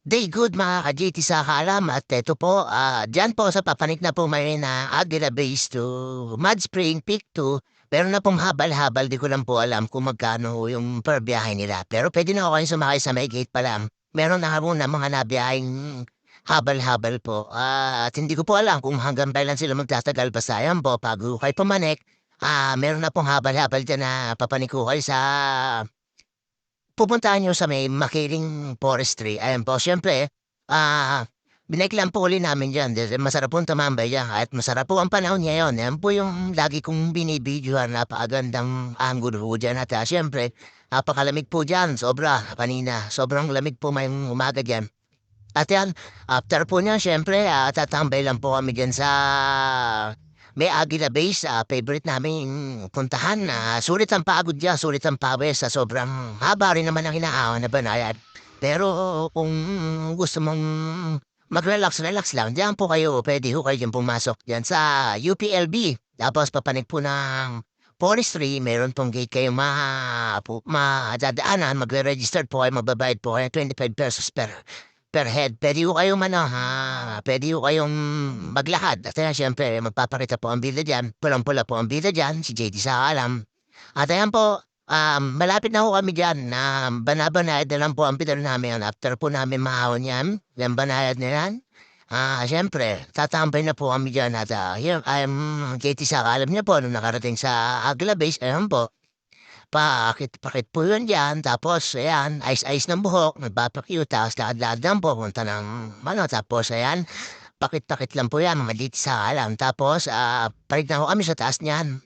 Day good mga ka-GT sa kaalam at eto po, diyan po sa papanik na po may na Aguila Base to Mud Spring Peak 2. Meron na pong habal-habal, di ko lang po alam kung magkano ho yung per biyahe nila. Pero pwede na ako kayong sumakay sa may gate pa lang. Meron na muna mga nabiyaheng habal-habal po. At hindi ko po alam kung hanggang kailan sila magtatagal. Basta yan po, pag kayo pumanik, meron na pong habal-habal dyan na papanik ko kayo sa pupuntahan niyo sa may Makiling Forestry. Ayan po, siyempre, binike lang po uli namin diyan. Masarap pong tumambay diyan at masarap po ang panahon ngayon. Yan po yung lagi kong binibidyohan, napakagandang angulo po diyan. At siyempre, napakalamig po diyan, sobra, kanina. Sobrang lamig po may umaga diyan. At yan, after po niyan, siyempre, tatambay lang po kami diyan sa may Aguila Base, favorite naming puntahan. Sulit ang pagod diyan, sulit ang pawis sa sobrang haba rin naman ang hinaawan na banayad. Pero kung gusto mong mag-relax lang, diyan po kayo, pwede ho kayo dyan pumasok diyan sa UPLB. Tapos papanik po ng forestry, meron pong gate kayo madadaanan, magre-register po kayo, magbabayad po kayo 25 pesos per head. Puwede ho kayong puwede ho kayong maglakad at ayan siyempre magpapakita po ang bida diyan, pulang-pula po ang bida diyan, si JD sa alam. At ayan po, malapit na ho kami diyan na banabanayad na lang po ang bida namin after po namin mahahon yan, yang banayad na yan. Siyempre tatambay na po kami diyan at, yun, JT Saka alam niyo po nung nakarating sa Agla Base, ayan po. Pakit-pakit po yun diyan tapos ayan, ayos-ayos ng buhok, nagpapa-cute tapos lakad-lakad lang po papunta ng tapos ayan, pakit-takit lang po yan mga dito sa alam. Tapos, palit na ho kami sa taas niyan.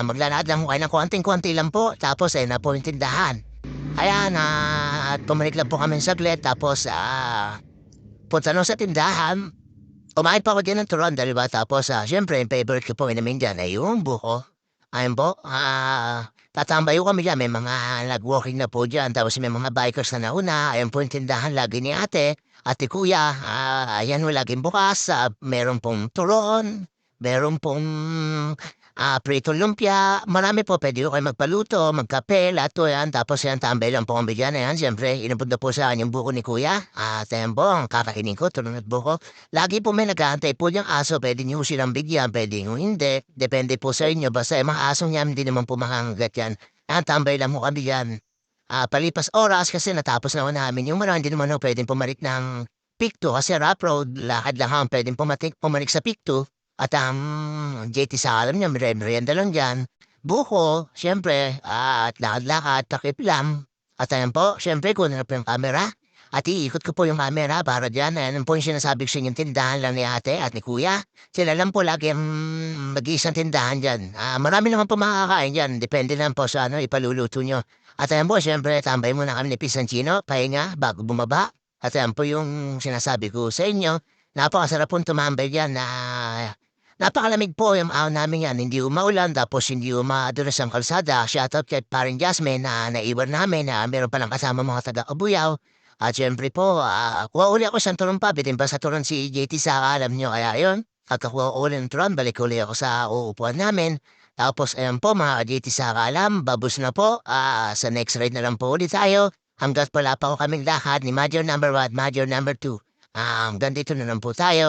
Maglalakad lang ho kayo ng konting-konti lang po tapos ayan na po yung tindahan. Ayan, at bumalik lang po kami saglit tapos, punta nun sa tindahan, kumain pa ako diyan ng turon, 'di ba? Tapos, siyempre yung favorite ko pong inumin diyan ay yung buko. Ayun po, tatambay ho kami diyan, may mga nag-walking na po diyan tapos may mga bikers na nauna, ayan po yung tindahan lagi ni ate kuya, ayan ho laging bukas, meron pong turon, meron pong, pritong lumpia, marami po puwede ho kayong magpaluto, magkape, lahat po yan. Tapos yan tambay lang po kami diyan, ayan siyempre inabot na po sa akin yung buko ni kuya, at ayan po ang kakainin ko turon at buko. Lagi po may nag-aantay po diyang aso, puwede niyo silang bigyan, puwedeng hindi, depende po sa inyo basta yung mga asong yan hindi naman po makakagat yan. Tambay lang po kami diyan. Palipas oras kasi natapos naman namin yung hindi naman ho puwedeng pumarik ng Peak 2 kasi rough road, lakad lang ang puwedeng pumarik sa Peak 2 at, JT sa alam niyo merienda lang diyan, buko siyempre, at lakad-lakad, takip lang. At ayan po, siyempre kunin ko po yung camera at iikot ko po yung camera para diyan, ayan po yung sinasabi ko sa inyong tindahan lang ni ate at ni kuya. Sila lang po lagi ang mag-iisang tindahan diyan. Marami naman po makakakain diyan, depende lang po sa ipaluluto niyo. At ayan po siyempre tambay muna kami ni Pisancino, pahinga bago bumaba. At ayan po yung sinasabi ko sa inyo, napakasarap pong tumambay diyan na napakalamig po yung araw namin yan, hindi umaulan tapos hindi madulas ang kalsada. Shoutout kay paring Jasmine na naiwan namin na meron palang kasama mga taga-Kabuyaw. At siyempre po, kuha uli ako sa turon pa, bitin pa sa turon si JT sa alam nyo. Kaya yun, pagkakuha ko uli ng turon, balik uli ako sa uupuan namin. Tapos ayan po mga JT sa alam, babus na po. Sa next ride na lang po ulit tayo. Hanggat wala pa ko kaming lakad ni Major number 1, Major number 2. Ganito na lang po tayo.